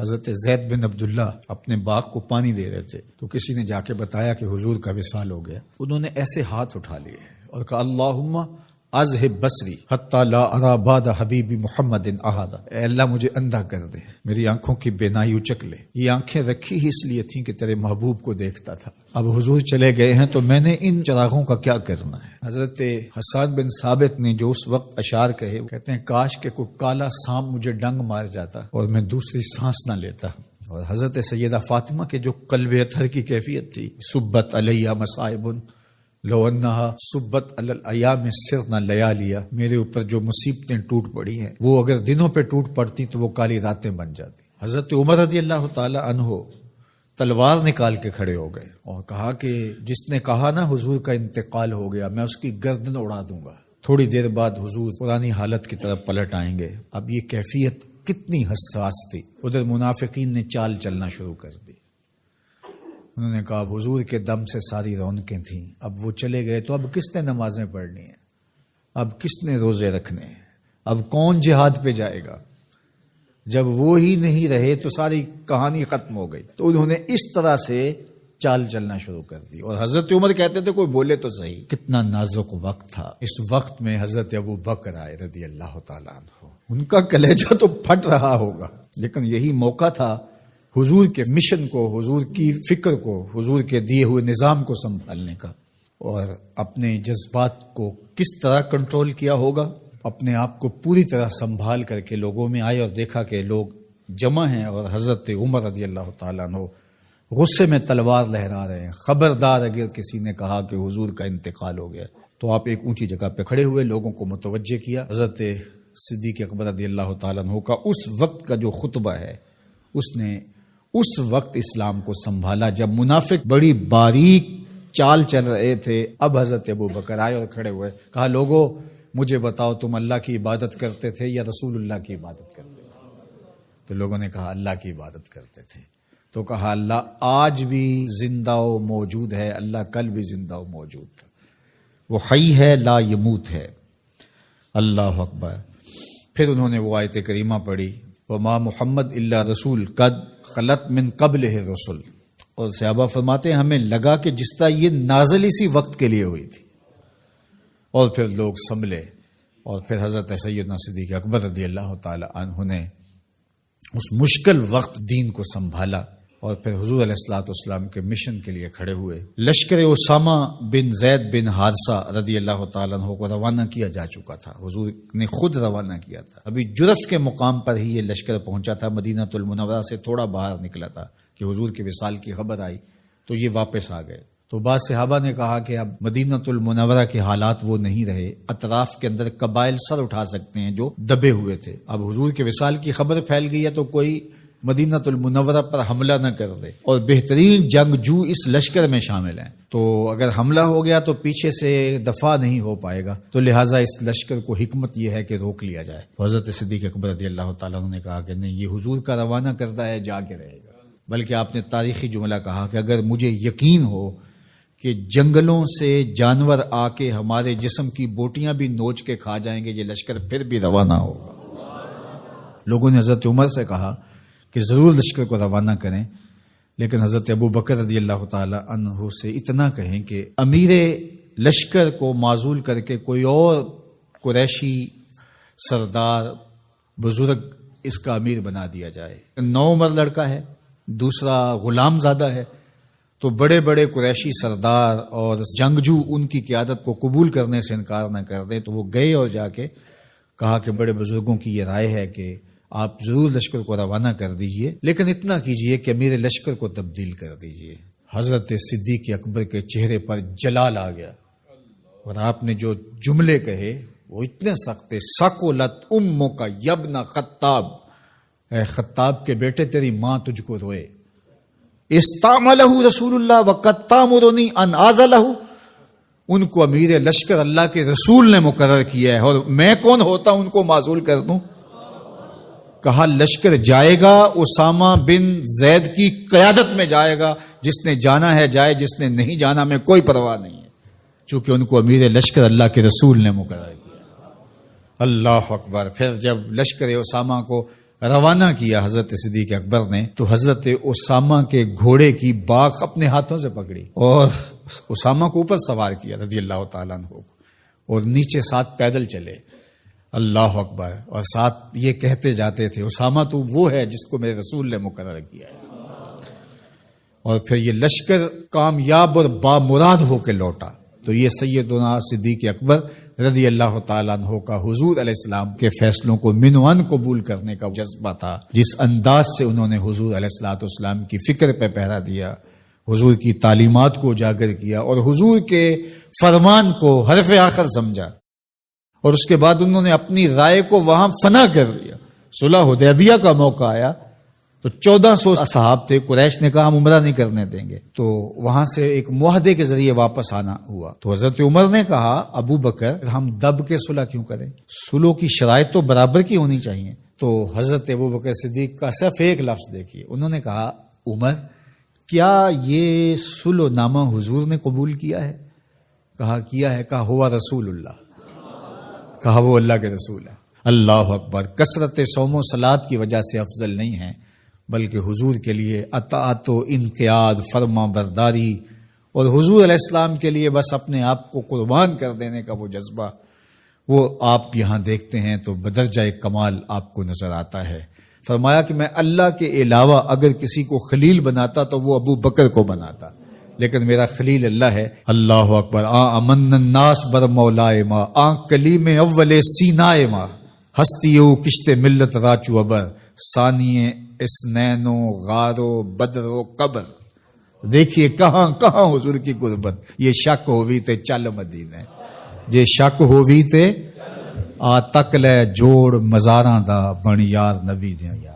حضرت زید بن عبداللہ اپنے باغ کو پانی دے رہے تھے تو کسی نے جا کے بتایا کہ حضور کا وصال ہو گیا. انہوں نے ایسے ہاتھ اٹھا لیے اور کہا اللہم اذہب بصری حتی لا ارا بعد حبیبی محمد احدا. اے اللہ مجھے اندھا کر دے، میری آنکھوں کی بینائی اچک لے. یہ آنکھیں رکھی ہی اس لیے تھیں کہ تیرے محبوب کو دیکھتا تھا. اب حضور چلے گئے ہیں تو میں نے ان چراغوں کا کیا کرنا ہے. حضرت حسان بن ثابت نے جو اس وقت اشعار کہے، کہتے ہیں کاش کہ کوئی کالا سانپ مجھے ڈنگ مار جاتا اور میں دوسری سانس نہ لیتا. اور حضرت سیدہ فاطمہ کے جو قلب اطہر کی کیفیت تھی، سبت علیہ مصائب لو انہا سبت علی الایام سرنا لیالیا، میرے اوپر جو مصیبتیں ٹوٹ پڑی ہیں وہ اگر دنوں پہ ٹوٹ پڑتی تو وہ کالی راتیں بن جاتی. حضرت عمر رضی اللہ تعالی عنہ تلوار نکال کے کھڑے ہو گئے اور کہا کہ جس نے کہا نا حضور کا انتقال ہو گیا میں اس کی گردن اڑا دوں گا. تھوڑی دیر بعد حضور پرانی حالت کی طرف پلٹ آئیں گے. اب یہ کیفیت کتنی حساس تھی. ادھر منافقین نے چال چلنا شروع کر دی. انہوں نے کہا حضور کے دم سے ساری رونقیں تھیں، اب وہ چلے گئے تو اب کس نے نمازیں پڑھنی ہیں، اب کس نے روزے رکھنے ہیں، اب کون جہاد پہ جائے گا. جب وہ ہی نہیں رہے تو ساری کہانی ختم ہو گئی. تو انہوں نے اس طرح سے چال چلنا شروع کر دی. اور حضرت عمر کہتے تھے کوئی بولے تو صحیح. کتنا نازک وقت تھا. اس وقت میں حضرت ابو بکر آئے رضی اللہ تعالیٰ عنہ. ان کا کلیجہ تو پھٹ رہا ہوگا، لیکن یہی موقع تھا حضور کے مشن کو، حضور کی فکر کو، حضور کے دیے ہوئے نظام کو سنبھالنے کا. اور اپنے جذبات کو کس طرح کنٹرول کیا ہوگا. اپنے آپ کو پوری طرح سنبھال کر کے لوگوں میں آئے اور دیکھا کہ لوگ جمع ہیں اور حضرت عمر رضی اللہ تعالیٰ عنہ غصے میں تلوار لہرا رہے ہیں. خبردار اگر کسی نے کہا کہ حضور کا انتقال ہو گیا. تو آپ ایک اونچی جگہ پہ کھڑے ہوئے، لوگوں کو متوجہ کیا. حضرت صدیق اکبر رضی اللہ تعالیٰ عنہ کا اس وقت کا جو خطبہ ہے، اس نے اس وقت اسلام کو سنبھالا جب منافق بڑی باریک چال چل رہے تھے. اب حضرت ابو بکر آئے اور کھڑے ہوئے، کہا لوگوں مجھے بتاؤ تم اللہ کی عبادت کرتے تھے یا رسول اللہ کی عبادت کرتے تھے. تو لوگوں نے کہا اللہ کی عبادت کرتے تھے. تو کہا اللہ آج بھی زندہ و موجود ہے، اللہ کل بھی زندہ و موجود تھا، وہ حی ہے لا یموت ہے. اللہ اکبر. پھر انہوں نے وہ آیت کریمہ پڑھی وما محمد الا رسول قد خلت من قبلہ الرسل. اور صحابہ فرماتے ہیں ہمیں لگا کہ جس طرح یہ نازل اسی وقت کے لیے ہوئی تھی. اور پھر لوگ سنبھلے اور پھر حضرت سیدنا صدیق اکبر رضی اللہ تعالی عنہ نے اس مشکل وقت دین کو سنبھالا اور پھر حضور علیہ الصلوۃ والسلام کے مشن کے لیے کھڑے ہوئے. لشکر اسامہ بن زید بن حارثہ رضی اللہ تعالیٰ عنہ کو روانہ کیا جا چکا تھا. حضور نے خود روانہ کیا تھا. ابھی جرف کے مقام پر ہی یہ لشکر پہنچا تھا. مدینہ المنورہ سے تھوڑا باہر نکلا تھا کہ حضور کے وصال کی خبر آئی تو یہ واپس آ گئے. تو بعض صحابہ نے کہا کہ اب مدینہ المنورہ کے حالات وہ نہیں رہے. اطراف کے اندر قبائل سر اٹھا سکتے ہیں جو دبے ہوئے تھے. اب حضور کے وصال کی خبر پھیل گئی ہے تو کوئی مدینہ المنورہ پر حملہ نہ کر دے. اور بہترین جنگجو اس لشکر میں شامل ہیں، تو اگر حملہ ہو گیا تو پیچھے سے دفاع نہیں ہو پائے گا. تو لہٰذا اس لشکر کو حکمت یہ ہے کہ روک لیا جائے. حضرت صدیق اکبر رضی اللہ تعالیٰ عنہ نے کہا کہ نہیں، یہ حضور کا روانہ کردہ ہے، جا کے رہے گا. بلکہ آپ نے تاریخی جملہ کہا کہ اگر مجھے یقین ہو کہ جنگلوں سے جانور آ کے ہمارے جسم کی بوٹیاں بھی نوچ کے کھا جائیں گے، یہ لشکر پھر بھی روانہ ہوگا. لوگوں نے حضرت عمر سے کہا کہ ضرور لشکر کو روانہ کریں، لیکن حضرت ابو بکر رضی اللہ تعالی عنہ سے اتنا کہیں کہ امیر لشکر کو معزول کر کے کوئی اور قریشی سردار بزرگ اس کا امیر بنا دیا جائے. 9 عمر لڑکا ہے، دوسرا غلام زادہ ہے، تو بڑے بڑے قریشی سردار اور جنگجو ان کی قیادت کو قبول کرنے سے انکار نہ کر دیں. تو وہ گئے اور جا کے کہا کہ بڑے بزرگوں کی یہ رائے ہے کہ آپ ضرور لشکر کو روانہ کر دیجئے، لیکن اتنا کیجئے کہ امیر لشکر کو تبدیل کر دیجئے. حضرت صدیق اکبر کے چہرے پر جلال آ گیا اور آپ نے جو جملے کہے وہ اتنے سخت تھے. ثقلت امک یبن خطاب، اے خطاب کے بیٹے تیری ماں تجھ کو روئے. استعملہ رسول اللہ وقد تامرنی ان اعزلہ، ان کو امیر لشکر اللہ کے رسول نے مقرر کیا ہے اور میں کون ہوتا ان کو معزول کر دوں. کہا لشکر جائے گا، اسامہ بن زید کی قیادت میں جائے گا، جس نے جانا ہے جائے، جس نے نہیں جانا میں کوئی پرواہ نہیں ہے، چونکہ ان کو امیر لشکر اللہ کے رسول نے مقرر کیا. اللہ اکبر. پھر جب لشکر اسامہ کو روانہ کیا حضرت صدیق اکبر نے تو حضرت اسامہ کے گھوڑے کی باک اپنے ہاتھوں سے پکڑی اور اسامہ کو اوپر سوار کیا رضی اللہ تعالیٰ عنہ کو، اور نیچے ساتھ پیدل چلے، اللہ اکبر، اور ساتھ یہ کہتے جاتے تھے اسامہ تو وہ ہے جس کو میرے رسول نے مقرر کیا ہے۔ اور پھر یہ لشکر کامیاب اور بامراد ہو کے لوٹا۔ تو یہ سیدنا صدیق اکبر رضی اللہ تعالیٰ عنہ کا حضور علیہ السلام کے فیصلوں کو من و عن قبول کرنے کا جذبہ تھا، جس انداز سے انہوں نے حضور علیہ السلام کی فکر پہ پہرا دیا، حضور کی تعلیمات کو اجاگر کیا اور حضور کے فرمان کو حرف آخر سمجھا، اور اس کے بعد انہوں نے اپنی رائے کو وہاں فنا کر دیا۔ صلح حدیبیہ کا موقع آیا تو 1400 اصحاب تھے، قریش نے کہا ہم عمرہ نہیں کرنے دیں گے، تو وہاں سے ایک معاہدے کے ذریعے واپس آنا ہوا۔ تو حضرت عمر نے کہا ابو بکر ہم دب کے صلح کیوں کریں، صلح کی شرائط تو برابر کی ہونی چاہیے۔ تو حضرت ابو بکر صدیق کا صرف ایک لفظ دیکھیے، انہوں نے کہا عمر کیا یہ صلح نامہ حضور نے قبول کیا ہے؟ کہا کیا ہے، کہا ہوا رسول اللہ، کہا وہ اللہ کے رسول ہے۔ اللہ اکبر، کثرت صوم و صلات کی وجہ سے افضل نہیں ہے، بلکہ حضور کے لیے اطاعت و انقیاد، فرما برداری، اور حضور علیہ السلام کے لیے بس اپنے آپ کو قربان کر دینے کا وہ جذبہ، وہ آپ یہاں دیکھتے ہیں تو بدرجہ کمال آپ کو نظر آتا ہے۔ فرمایا کہ میں اللہ کے علاوہ اگر کسی کو خلیل بناتا تو وہ ابو بکر کو بناتا، لیکن میرا خلیل اللہ ہے۔ اللہ اکبر، امن الناس بر مولائے ما، کلیم اول سینائے ما، ہستیو کشت ملت راچو ابر، ثانیے اسنین و غار و بدر و قبر۔ دیکھیے کہاں کہاں حضور کی قربت۔ یہ شک ہووی تے چل مدینے، یہ شک ہووی تے آ تک لے جوڑ مزاراں دا بن یار نبی دیاں یار۔